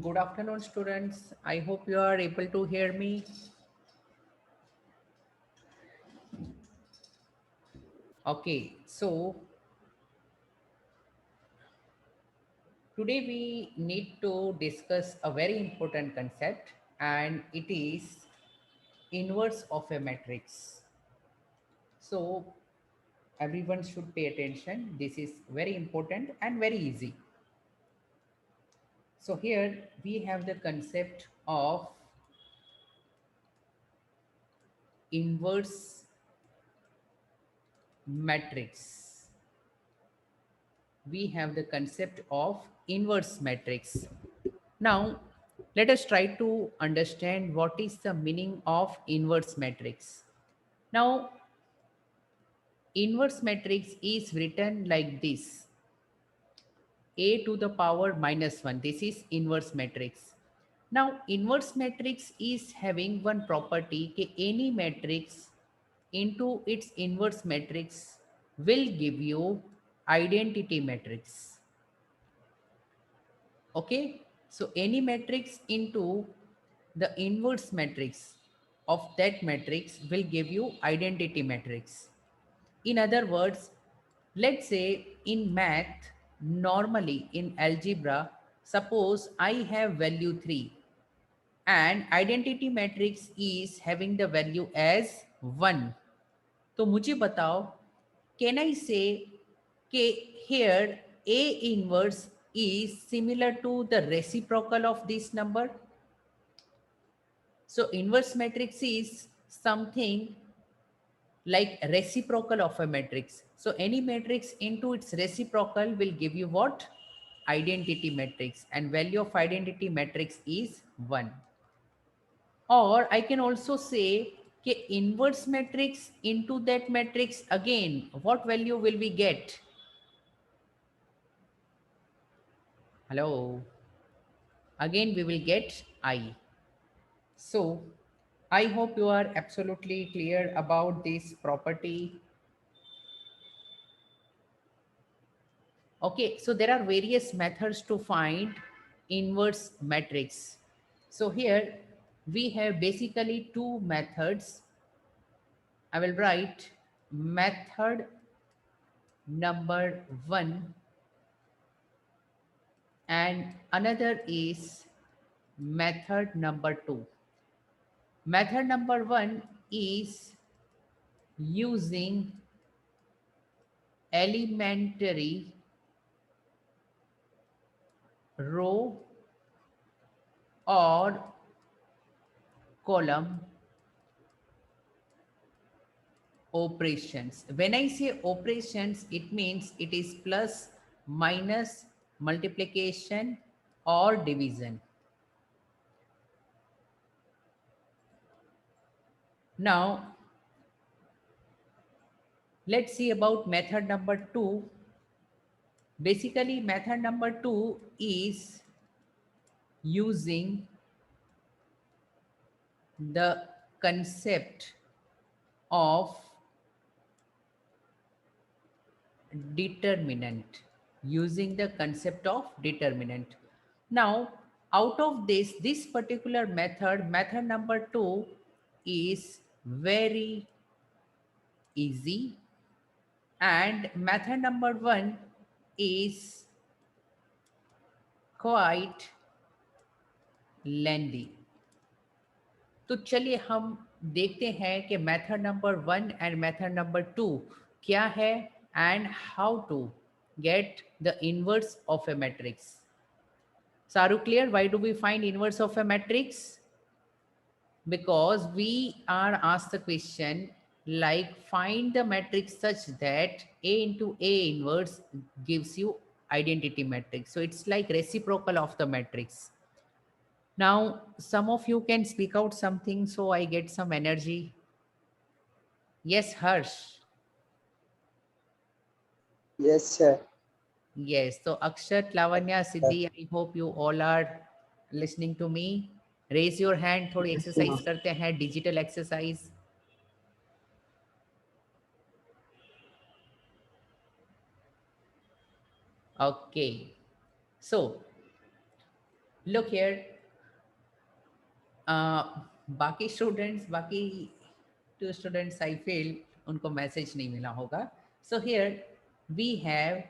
Good afternoon, students. I hope you are able to hear me. Okay, so today we need to discuss a very important concept, and it is inverse of a matrix. So everyone should pay attention. This is very important and very easy. So here we have the concept of inverse matrix. We have the concept of inverse matrix. Now, let us try to understand what is the meaning of inverse matrix. Now, inverse matrix is written like this: a to the power minus 1. This is inverse matrix. Now, inverse matrix is having one property कि any matrix into its inverse matrix will give you identity matrix. Okay, so any matrix into the inverse matrix of that matrix will give you identity matrix. In other words, let's say in math, normally in algebra, suppose I have value 3 and identity matrix is having the value as 1. तो मुझे बताओ, can I say here A inverse is similar to the reciprocal of this number? So inverse matrix is something like reciprocal of a matrix. So any matrix into its reciprocal will give you what? Identity matrix, and value of identity matrix is 1. Or I can also say inverse matrix into that matrix, again what value will we get? Hello, again we will get I. So I hope you are absolutely clear about this property. Okay, so there are various methods to find inverse matrix. So here we have basically two methods. I will write method number 1 and another is method number 2. Method number 1 is using elementary row or column operations. When I say operations, it means it is plus, minus, multiplication or division. Now, let's see about method number 2. Basically, method number 2 is using the concept of determinant, using the concept of determinant. Now, out of this particular method number 2 is very easy, and method number 1 is quite lengthy. तो चलिए हम देखते हैं कि method number 1 and method number 2 क्या है and how to get the inverse of a matrix. So are you clear why do we find inverse of a matrix? Because we are asked the question like find the matrix such that A into A inverse gives you identity matrix. So it's like reciprocal of the matrix. Now some of you can speak out something so I get some energy. Yes, Harsh. Yes, sir. Yes. So Akshat, Lavanya, Siddhi, I hope you all are listening to me. Raise your hand. थोड़ी exercise करते हैं, digital exercise. Okay. So look here, बाकी students, बाकी 2 students I feel उनको message नहीं मिला होगा. So here we have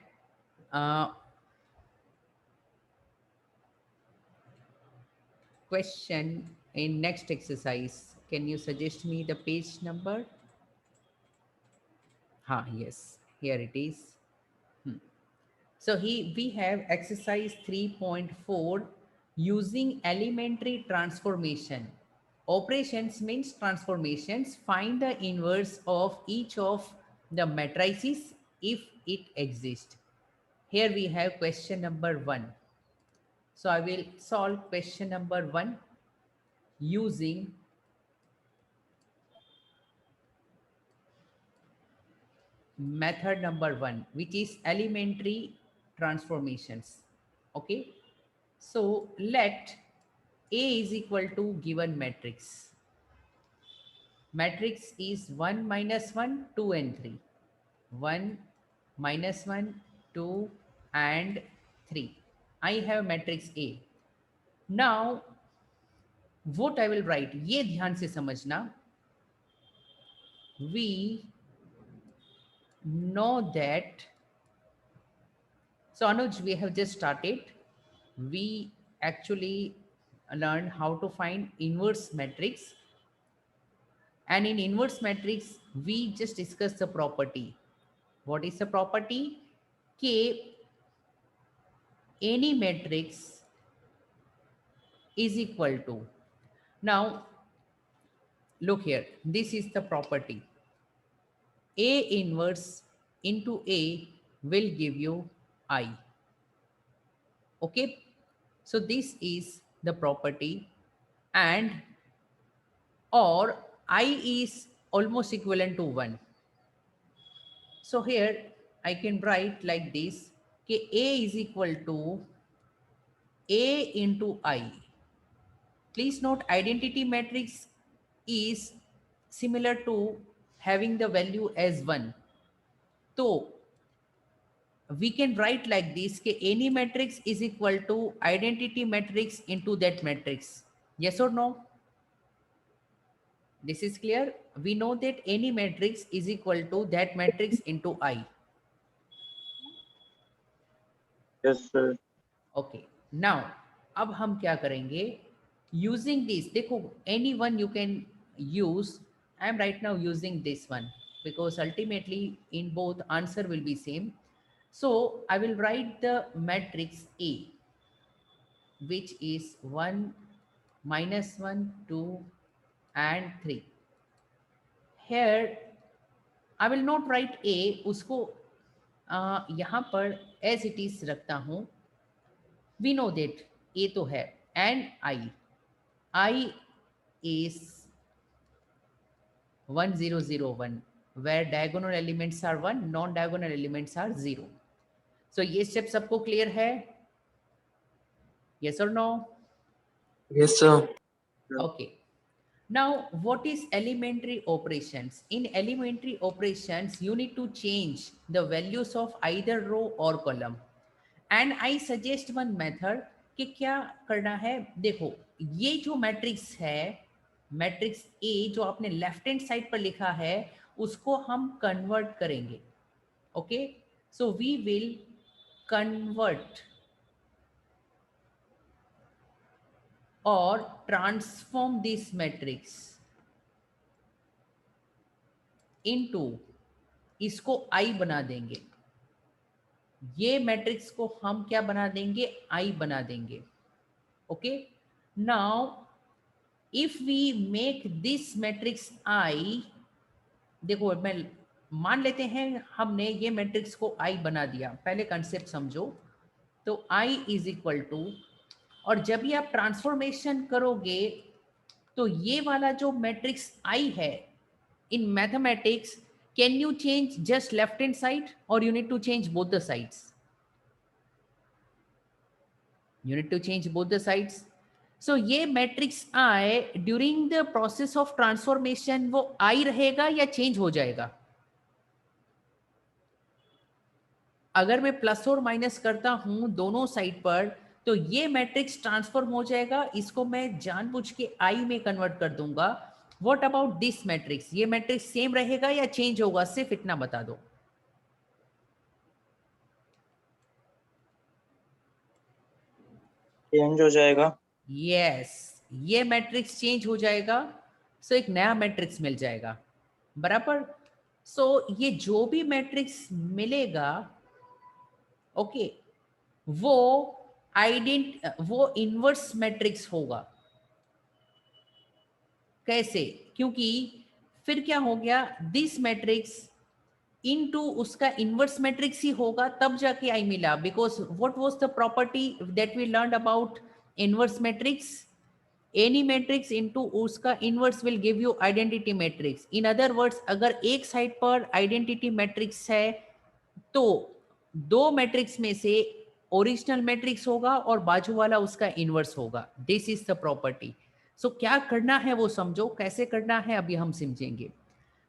question in next exercise. Can you suggest me the page number? Yes, here it is. So we have exercise 3.4 using elementary transformation. Operations means transformations. Find the inverse of each of the matrices if it exists. Here we have question number 1. So I will solve question number 1 using method number 1, which is elementary transformations. Okay, so let A is equal to given matrix. Matrix is 1 minus 1, 2 and 3. 1 minus 1, 2 and 3. I have matrix A. Now what I will write, ये ध्यान से समझना. We know that, so Anuj, we have just started. We actually learned how to find inverse matrix, and in inverse matrix we just discussed the property. What is the property? K, any matrix is equal to, now look here, this is the property. A inverse into A will give you I. Okay, so this is the property, and or I is almost equivalent to 1. So here I can write like this, कि A is equal to A into I. Please note, identity matrix is similar to having the value as 1. So we can write like this, कि any matrix is equal to identity matrix into that matrix. Yes or no? This is clear. We know that any matrix is equal to that matrix into I. Yes, sir. Okay, now अब हम क्या करेंगे, using this, देखो any one you can use. I am right now using this one because ultimately in both answer will be same. So I will write the matrix A, which is 1 minus 1 2 and 3. Here I will not write A, उसको यहाँ पर as it is रखता हूँ. We know that A तो है, and I is 1001, where diagonal elements are 1, non-diagonal elements are 0. So ये step सबको clear है? Yes or no? Yes, sir. Okay. Now what is elementary operations? In elementary operations you need to change the values of either row or column. And I suggest one method, कि क्या करना है. देखो ये जो matrix है, matrix A जो आपने लेफ्ट हैंड साइड पर लिखा है, उसको हम कन्वर्ट करेंगे. Okay, so we will convert और ट्रांसफॉर्म दिस मैट्रिक्स इनटू, इसको आई बना देंगे. ये मैट्रिक्स को हम क्या बना देंगे, आई बना देंगे. Okay, now if we make this matrix I, देखो मैं मान लेते हैं हमने ये मैट्रिक्स को आई बना दिया, पहले कंसेप्ट समझो. तो आई इज इक्वल टू, और जब भी आप ट्रांसफॉर्मेशन करोगे तो ये वाला जो मैट्रिक्स आई है in mathematics, can you change just left hand side और you need to change both the sides? You need to change both the sides. So ये matrix I during the process of transformation वो I रहेगा या change हो जाएगा? अगर मैं plus और माइनस करता हूं दोनों साइड पर, तो ये मैट्रिक्स ट्रांसफॉर्म हो जाएगा, इसको मैं जानबूझ के आई में कन्वर्ट कर दूंगा. What about this matrix? ये मैट्रिक्स सेम रहेगा या चेंज होगा? सिर्फ इतना बता दो. चेंज हो जाएगा. यस, ये मैट्रिक्स चेंज हो जाएगा. सो एक नया मैट्रिक्स मिल जाएगा. बराबर. सो ये जो भी मैट्रिक्स मिलेगा, ओके, वो इनवर्स मैट्रिक्स होगा. कैसे? क्योंकि फिर क्या हो गया, दिस मैट्रिक्स इनटू उसका इनवर्स मैट्रिक्स ही होगा, तब जाके आई मिला. Because what was the property that we learned about inverse matrix? Any matrix into उसका inverse will give you identity matrix. In other words, अगर एक साइड पर आइडेंटिटी मैट्रिक्स है तो दो मैट्रिक्स में से ओरिजिनल मैट्रिक्स होगा और बाजू वाला उसका इनवर्स होगा. This is the property. So क्या करना है वो समझो, कैसे करना है अभी हम समझेंगे.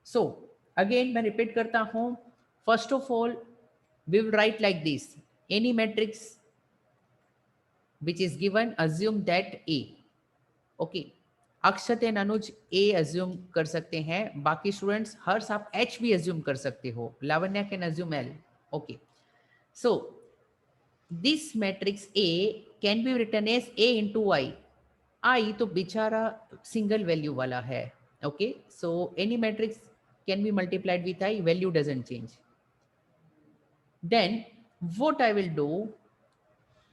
सो अगेन मैं रिपीट करता हूं. First of all we will write like this, any matrix which is given, assume that A. Okay, Akshat and Anuj A assume कर सकते हैं. बाकी स्टूडेंट्स हर्ष आप एच भी अज्यूम कर सकते हो. Lavanya can assume L. Okay, so this matrix A can be written as A into I. I तो बेचारा सिंगल वैल्यू वाला है. Okay, so any matrix can be multiplied with I, value doesn't change. Then what I will do,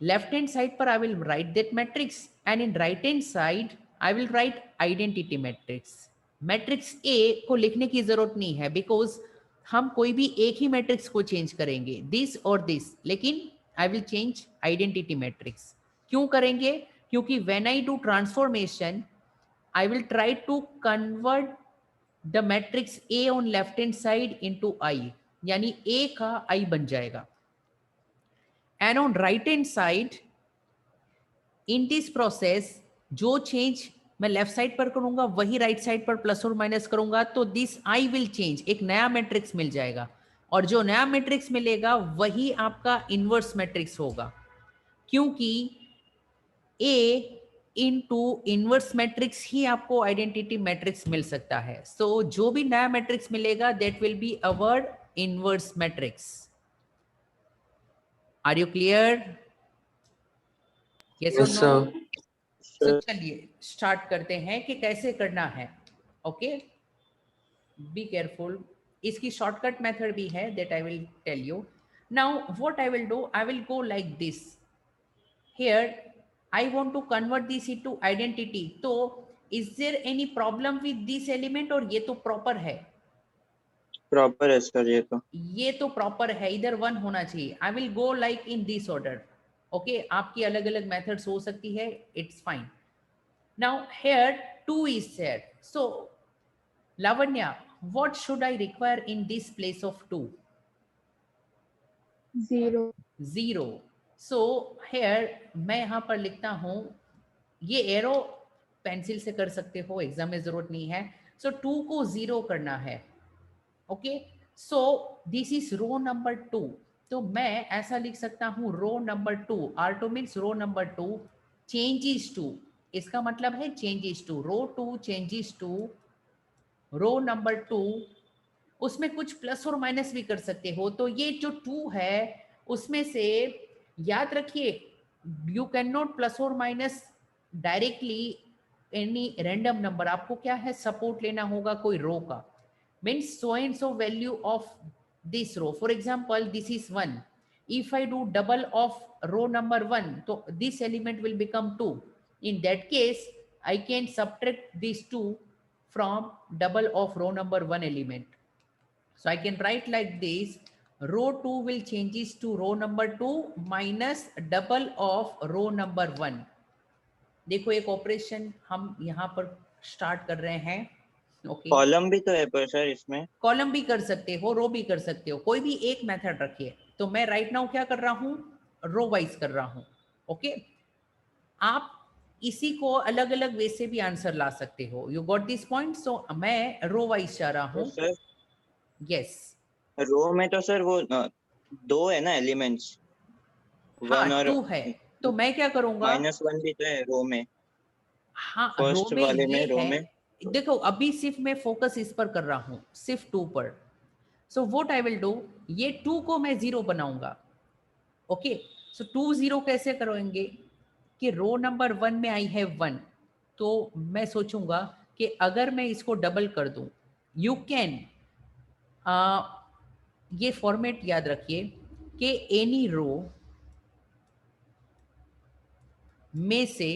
left hand side पर I will write that matrix and in right hand side I will write identity matrix. Matrix A को लिखने की जरूरत नहीं है because हम कोई भी एक ही मैट्रिक्स को चेंज करेंगे, दिस और दिस, लेकिन I will change identity matrix. क्यों करेंगे? क्योंकि when I do transformation I will try to convert the matrix A on left hand side into I, यानी A का I बन जाएगा. And on right hand side in this process जो change मैं left side पर करूंगा वही right side पर प्लस और माइनस करूंगा, तो दिस आई विल चेंज, एक नया मैट्रिक्स मिल जाएगा. और जो नया मैट्रिक्स मिलेगा वही आपका इनवर्स मैट्रिक्स होगा, क्योंकि ए इनटू इनवर्स मैट्रिक्स ही आपको आइडेंटिटी मैट्रिक्स मिल सकता है. सो जो भी नया मैट्रिक्स मिलेगा that will be our inverse matrix. Are you clear? Yes और Yes, नो? sir. तो चलिए स्टार्ट करते हैं कि कैसे करना है. Okay, be careful. इसकी शॉर्टकट मेथड भी है that I will tell you. Now what I will do, I will go like this. Here I want to convert this into identity. तो is there any problem with this element? और ये तो proper है, proper है sir ये तो proper है, इधर वन होना चाहिए. आई will go like in this order. Okay, आपकी अलग अलग मेथड्स हो सकती है, it's fine. Now here 2 is there. So Lavanya, what should I require in this place of 2? 0. 0. So here मैं यहाँ पर लिखता हूँ, ये एरो पेंसिल से कर सकते हो, एग्जाम में जरूरत नहीं है. So 2 को 0 करना है. Okay, so this is row number 2. तो मैं ऐसा लिख सकता हूँ row number 2. R2 means row number 2 changes to, इसका मतलब है changes to. Row 2 changes to row number 2. उसमें कुछ प्लस और माइनस भी कर सकते हो. तो ये जो 2 है उसमें से याद रखिए, यू कैन नॉट प्लस और minus directly any random number. आपको क्या है, सपोर्ट लेना होगा कोई रो का. Means so and so value of this row. For example, this is 1. If I do double of row number 1, so this element will become 2. In that case, I can subtract these 2 from double of row number 1 element. So I can write like this, row 2 will changes to row number 2 minus double of row number 1. देखो एक operation हम यहाँ पर start कर रहे हैं. Okay, column भी तो है पर सर इसमें. कॉलम भी कर सकते हो, रो भी कर सकते हो, कोई भी एक मेथड रखिए. तो मैं राइट नाउ क्या कर रहा हूं, रो वाइज कर रहा हूं. ओके, आप इसी को अलग अलग वे से भी आंसर ला सकते हो. You got this point? So मैं रो वाइज जा रहा हूं. सर यस, रो में तो सर वो 2 है ना एलिमेंट्स, हाँ 1 और 2 है. तो मैं क्या करूंगा, -1 भी तो है रो में, हाँ रो फर्स्ट में वाले में ये रो है। में। देखो अभी सिर्फ मैं फोकस इस पर कर रहा हूँ, सिर्फ 2 पर। So what I will do, ये 2 को मैं 0 बनाऊंगा। ओके, सो 2 0 कैसे करेंगे कि रो नंबर 1 में आई है 1, तो मैं सोचूंगा कि अगर मैं इसको डबल कर दूं, यू कैन, ये फॉर्मेट याद रखिए कि एनी रो में से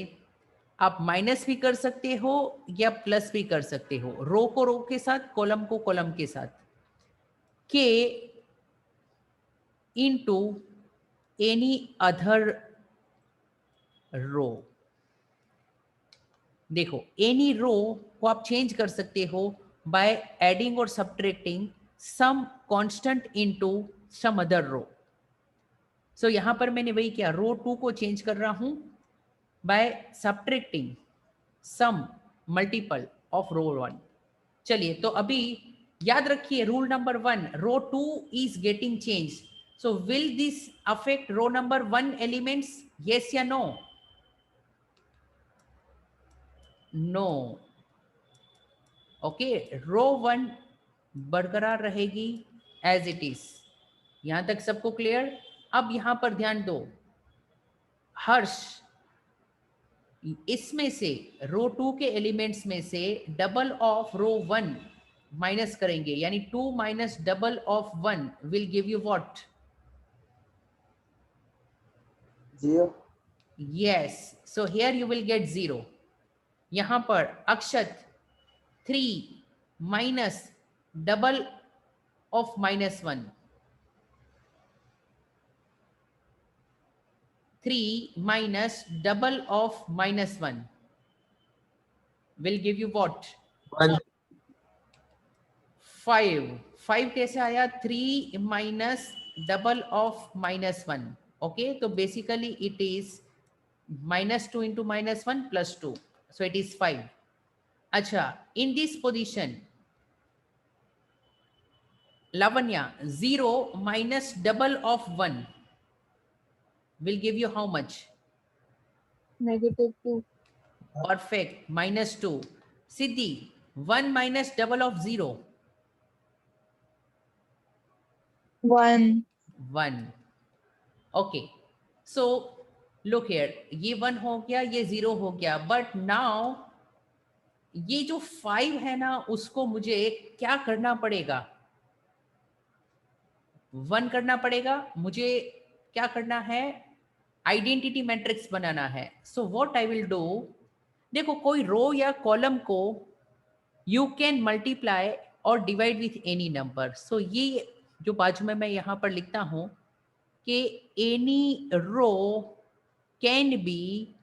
आप माइनस भी कर सकते हो या प्लस भी कर सकते हो, रो को रो के साथ, कॉलम को कॉलम के साथ, के इनटू एनी अदर रो। देखो एनी रो को आप चेंज कर सकते हो बाय एडिंग और subtracting some constant into some other row. So यहां पर मैंने वही किया, रो 2 को चेंज कर रहा हूं by subtracting some multiple of row 1। चलिए तो अभी याद रखिए rule number 1, row 2 is getting change, so will this affect row number 1 elements, yes या नो? नो। ओके, रो 1 बरकरार रहेगी एज इट इज। यहां तक सबको क्लियर? अब यहां पर ध्यान दो हर्ष, इसमें से रो 2 के एलिमेंट्स में से डबल ऑफ रो 1 माइनस करेंगे, यानी 2 minus double of 1 will give you what? 0. Yes, so here you will get 0। यहां पर अक्षत 3 minus double of -1, 3 minus double of -1 will give you what? 1. 5. 5 कैसे आया? 3 minus double of -1. Okay, so basically it is -2 into -1 plus 2. So it is 5. अच्छा, in this position, Lavanya, 0 minus double of 1 will give you how much? -2. Perfect, -2. Siddhi, 1 minus double of 0. 1. 1. Okay, so look here, ये 1 हो गया, ये 0 हो गया, but now ये जो 5 है ना, उसको मुझे क्या करना पड़ेगा? 1 करना पड़ेगा मुझे। क्या करना है? आइडेंटिटी मैट्रिक्स बनाना है। So what I will do, देखो कोई रो या कॉलम को यू कैन मल्टीप्लाई और डिवाइड विथ एनी नंबर। सो ये जो बाजू में मैं यहाँ पर लिखता हूँ कि any row can be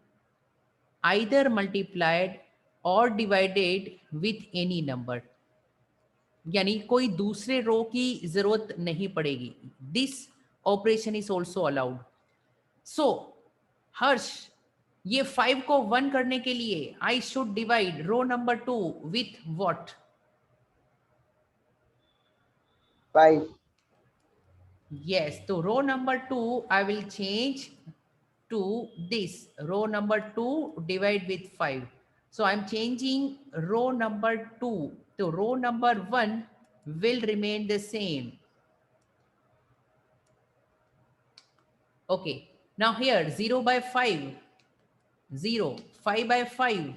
either multiplied or divided with any number, यानी कोई दूसरे रो की जरूरत नहीं पड़ेगी। This operation is also allowed. So Harsh, ये 5 को 1 करने के लिए I should divide row number 2 with what? 5. Yes, so row number 2 I will change to this row number 2 divide with 5. So I'm changing row number 2 to row number 1 will remain the same. Okay, now here 0 by 5, 0, 5 by 5,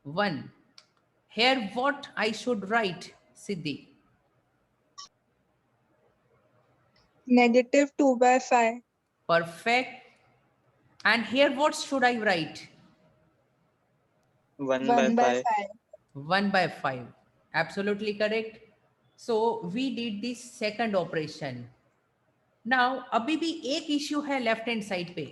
1. Here what I should write, Siddhi? -2 by 5. Perfect. And here what should I write? 1 by 1 by 5. 5. 1 by 5. Absolutely correct. So we did this second operation. Now अभी भी एक issue है left hand side पे,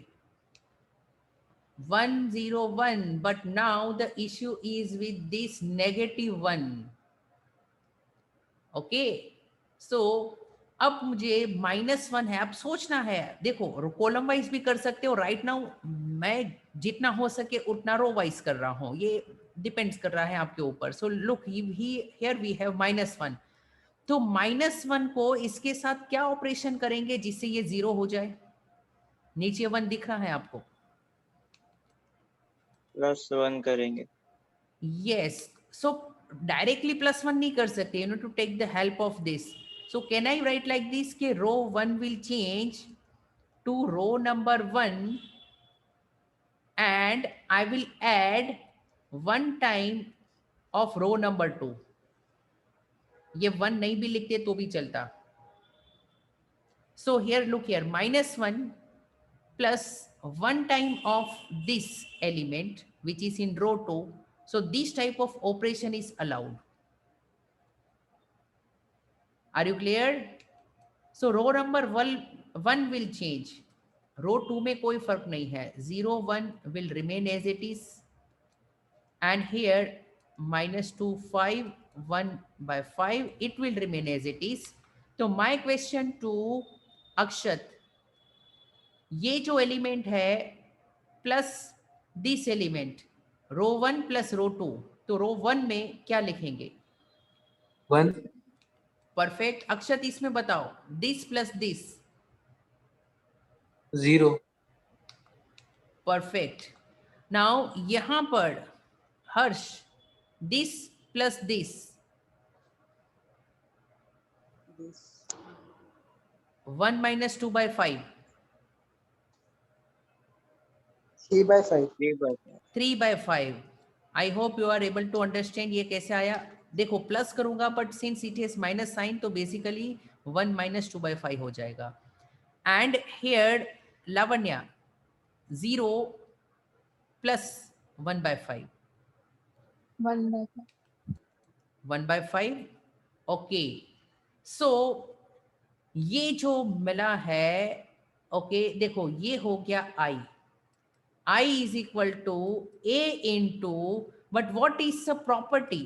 101, but now the issue is with this -1. Okay, so अब मुझे -1 है, अब सोचना है, देखो कॉलम वाइज भी कर सकते हो। राइट नाउ मैं जितना हो सके उतना रो वाइज कर रहा हूँ, ये डिपेंड्स कर रहा है आपके ऊपर। So look here we have -1, तो -1 को इसके साथ क्या ऑपरेशन करेंगे जिससे ये 0 हो जाए? नीचे 1 दिख रहा है आपको? +1 करेंगे। Yes. So directly +1 नहीं कर सकते. You need to take the help of this. So can I write like this कि row 1 will change to row number 1 and I will add 1 time of row number 2. ये 1 नहीं भी लिखते तो भी चलता. So here look here, -1 plus 1 time of this element which is in row 2. So this type of operation is allowed. Are you clear? So row number 1 will change. Row 2 में कोई फर्क नहीं है. 0 1 will remain as it is. And here -2 5 1 by 5 it will remain as it is. So my question to Akshat, ये जो element है plus this element row 1 plus row 2, तो रो 1 में क्या लिखेंगे? 1. परफेक्ट. अक्षत इसमें बताओ, this plus this. 0. Perfect. Now यहां पर Harsh, this plus this. This 1 minus 2 by 5. 3/5. 3/5। 3 by 5. I hope you are able to understand ये कैसे आया. देखो प्लस करूंगा but since it is minus sign तो बेसिकली 1 minus 2 by 5 हो जाएगा. And here Lavanya 0 plus 1 by 5. 1/5. 1 by 5. Okay. So ये जो मिला है, ओके देखो ये हो गया I is equal to A into, but what is the property?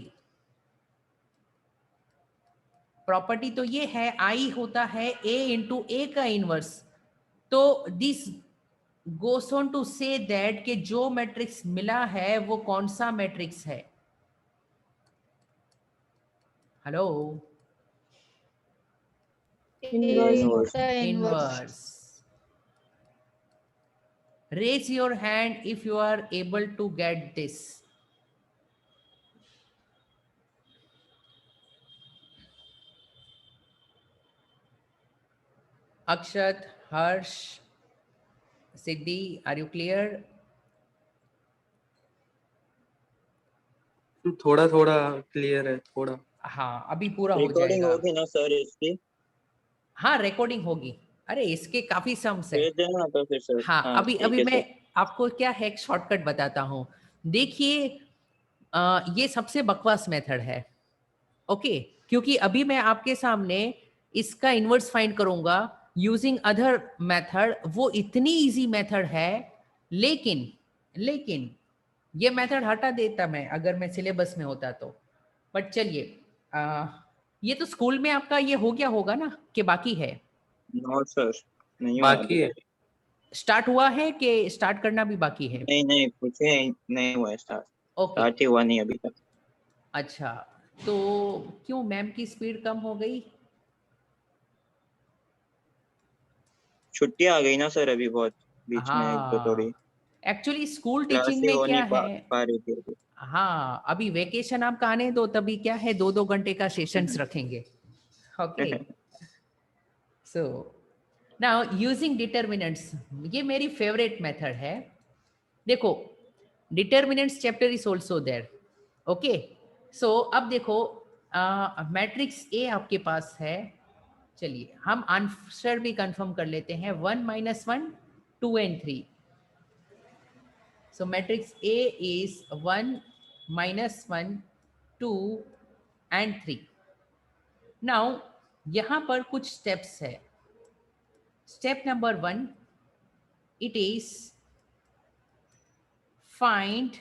Property तो ये है I होता है A into A का इनवर्स. तो this goes on to say that कि जो मैट्रिक्स मिला है वो कौन सा मैट्रिक्स है? Hello. Inverse. The inverse. Inverse. Raise your hand if you are able to get this. Akshat, Harsh, Siddhi, are you clear? थोड़ा थोड़ा क्लियर है थोड़ा. हाँ अभी पूरा हो रिकॉर्डिंग जाएगा. होगी ना सर इसकी? हाँ रिकॉर्डिंग होगी. अरे इसके काफी सम्स है. भेज देना ना तो फिर सर। हाँ अभी ठीक अभी है मैं सर। आपको क्या है एक शॉर्टकट बताता हूँ. देखिए ये सबसे बकवास मेथड है. ओके क्योंकि अभी मैं आपके सामने इसका इनवर्स फाइंड करूंगा यूजिंग अदर मेथड. वो इतनी इजी मेथड है लेकिन लेकिन ये मेथड हटा देता मैं अगर मैं सिलेबस में होता तो. बट चलिए ये तो स्कूल में आपका ये हो गया होगा ना कि बाकी है? नो सर, नहीं हुआ बाकी अभी। है. स्टार्ट हुआ है कि स्टार्ट करना भी बाकी है? नहीं नहीं पूछे, नहीं हुआ स्टार्ट। ओके स्टार्ट ही हुआ नहीं अभी तक। अच्छा. तो क्यों मैम की स्पीड कम हो गई? छुट्टी आ गई ना सर अभी बहुत बीच में, एक तो थोड़ी हाँ एक्चुअली स्कूल क्लास टीचिंग ही में हो क्या नहीं है. पा रही थी अभी। हाँ अभी वेकेशन आपका आने दो, तभी क्या है 2-2 घंटे का सेशंस रखेंगे. Okay so now using determinants, ये मेरी फेवरेट मेथड है. देखो determinants chapter is also there. Okay so अब देखो मैट्रिक्स ए आपके पास है. चलिए हम आंसर भी कंफर्म कर लेते हैं. 1 - 1 2 and 3. So matrix A is 1 - 1 2 and 3. Now यहाँ पर कुछ steps है. Step number 1, it is find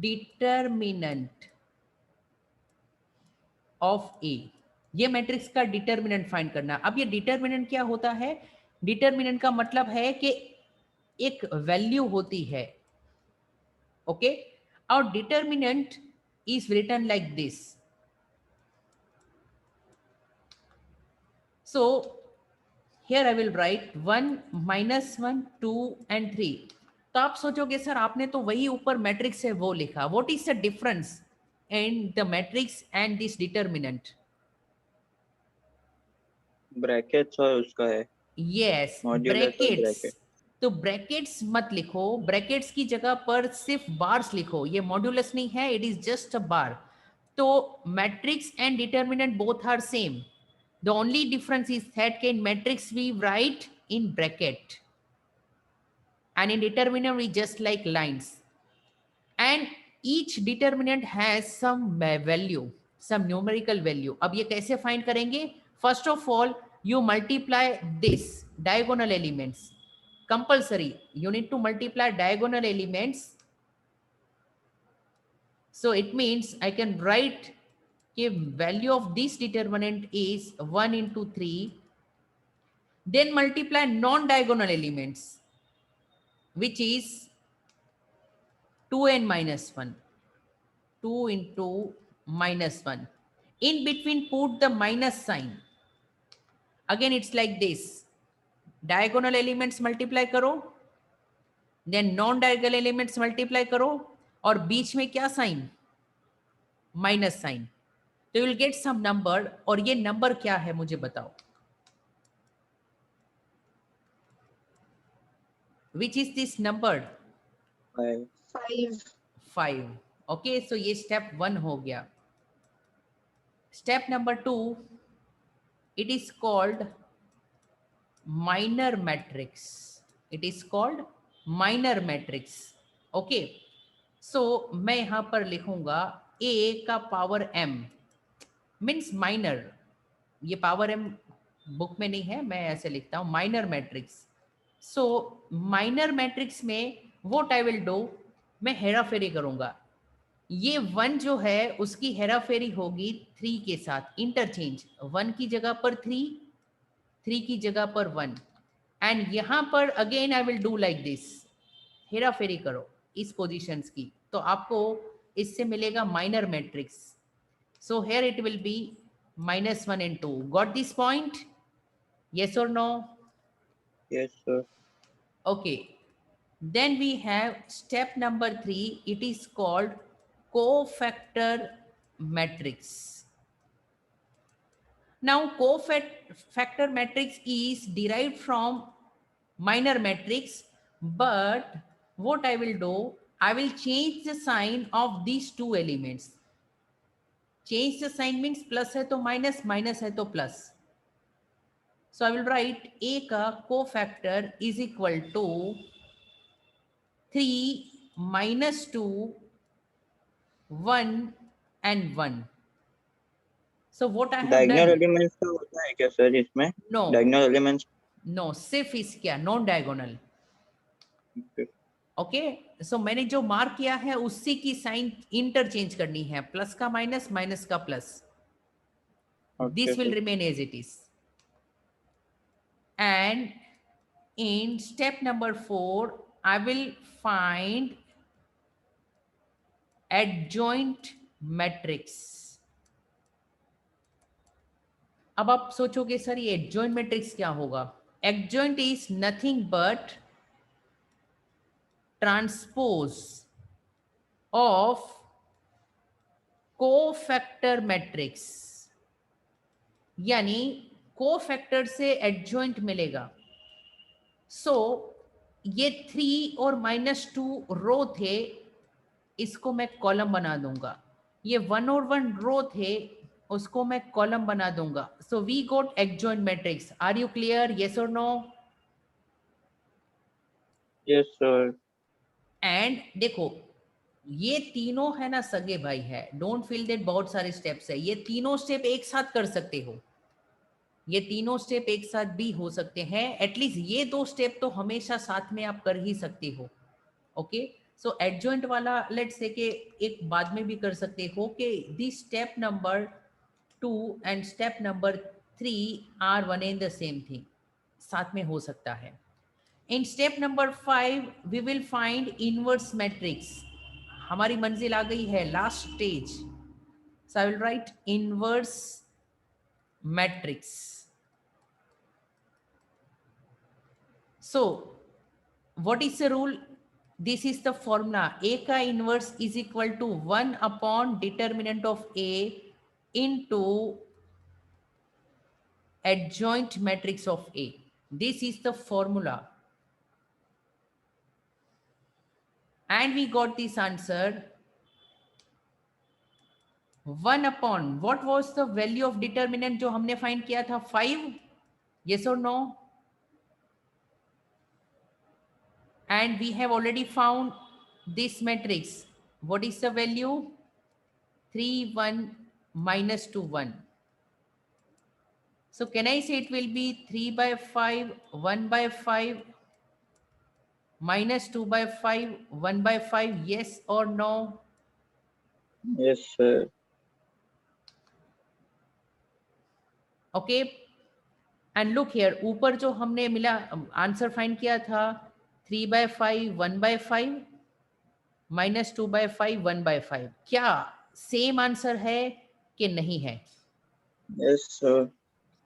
determinant of A. ये मैट्रिक्स का डिटर्मिनेंट फाइंड करना. अब ये डिटर्मिनेंट क्या होता है? डिटर्मिनेंट का मतलब है कि एक वैल्यू होती है. ओके और determinant is written like this. So Here I will write 1 minus 1 2 and 3. तो आप सोचोगे सर आपने तो वही ऊपर मैट्रिक्स है वो लिखा. What is the difference in the matrix and this determinant? Brackets और उसका है Yes, मॉड्यूलस और ब्रैकेट्स. ब्रैकेट. तो ब्रैकेट्स मत लिखो, ब्रैकेट्स की जगह पर सिर्फ बार्स लिखो. ये मॉड्यूलस नहीं है, it is just a bar. तो matrix and determinant both are same. The only difference is that के in matrix we write in bracket and in determinant we just like lines, and each determinant has some value, some numerical value. अब ये कैसे find करेंगे? First of all you multiply this diagonal elements. Compulsory you need to multiply diagonal elements. So it means I can write the value of this determinant is 1 into 3, then multiply non-diagonal elements which is 2n minus 1, 2 into minus 1. In between put the minus sign. Again it's like this. Diagonal elements multiply करो, then non-diagonal elements multiply करो, और बीच में क्या sign? Minus sign. तो you will get some number, और ये number क्या है मुझे बताओ. Which is this number? 5. 5. Okay, so ये step 1 हो गया. Step number 2, it is called minor matrix. It is called minor matrix. Okay, so मैं यहाँ पर लिखूंगा a का पावर m मीन्स माइनर. ये पावर m बुक में नहीं है, मैं ऐसे लिखता हूँ माइनर मैट्रिक्स. सो माइनर मैट्रिक्स में व्हाट आई विल डू, मैं हेरा फेरी करूंगा. ये 1 जो है उसकी हेरा फेरी होगी 3 के साथ, इंटरचेंज. 1 की जगह पर 3, 3 की जगह पर 1, एंड यहां पर again I will do like this. हेरा फेरी करो इस पोजीशंस की, तो आपको इससे मिलेगा minor matrix. So here it will be -1 and 2. Got this point? Yes और नो? Yes, sir. Okay, then we have step number 3. It is called cofactor matrix. Now cofactor matrix is derived from minor matrix, but what I will do, I will change the sign of these two elements. Change the sign means plus है तो minus, minus है तो plus. So I will write a का cofactor is equal to 3 minus 2 1 and 1. So what I have diagonal done? Elements का होता है क्या sir इसमें? No, diagonal elements. no, सिर्फ इस क्या नॉन डायगोनल. ओके, सो मैंने जो मार्क किया है उसी की साइन इंटरचेंज करनी है, प्लस का माइनस, माइनस का plus. This will remain as it is. And in step number 4, I will find adjoint matrix. अब आप सोचोगे सर ये adjoint matrix क्या होगा? Adjoint is nothing but transpose of cofactor matrix. यानी कोफैक्टर से एडजॉइंट मिलेगा. सो ये 3 और -2 रो थे, इसको मैं कॉलम बना दूंगा. ये 1 और 1 रो थे, उसको मैं कॉलम बना दूंगा. So we got adjoint matrix. Are you clear? Yes और नो? Yes sir. एंड देखो ये तीनों है ना सगे भाई है. डोंट फील दैट बहुत सारे स्टेप्स है. ये तीनों स्टेप एक साथ कर सकते हो, ये तीनों स्टेप एक साथ भी हो सकते हैं. एटलीस्ट ये 2 स्टेप तो हमेशा साथ में आप कर ही सकते हो. ओके, सो एडजॉइंट वाला लेट्स से कि एक बाद में भी कर सकते हो कि this step number 2 and step number 3 are one in the same thing, साथ में हो सकता है. In step number 5 we will find inverse matrix. हमारी मंजिल आ गई है, last stage. So I will write inverse matrix. So, what is the rule? This is the formula. A ka inverse is equal to 1 upon determinant of A into adjoint matrix of A. This is the formula. And we got this answer 1 upon, what was the value of determinant जो हमने find किया था? 5? Yes or no? And we have already found this matrix. What is the value? 3, 1, minus 2, 1. So can I say it will be 3 by 5, 1 by 5, minus 2 by 5, 1 by 5, yes or no? Yes, sir. Okay. And look here, ऊपर जो हमने मिला answer find किया था 3 by 5, 1 by 5, minus 2 by 5, 1 by 5. क्या same answer है कि नहीं है? Yes, sir.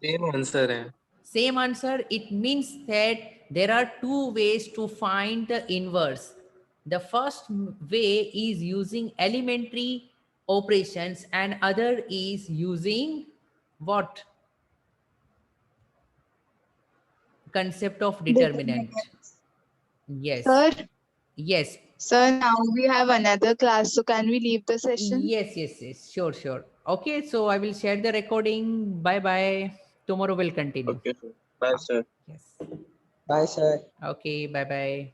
सेम आंसर है. Same answer. It means that there are two ways to find the inverse. The first way is using elementary operations and other is using what? Concept of determinant. Yes. Sir, Yes. sir, now we have another class, so can we leave the session? Yes, yes, yes. Sure, sure. Okay, so I will share the recording. Bye bye. Tomorrow we'll continue. Okay, sir. Bye, sir. Yes. Bye, sir. Okay, bye bye.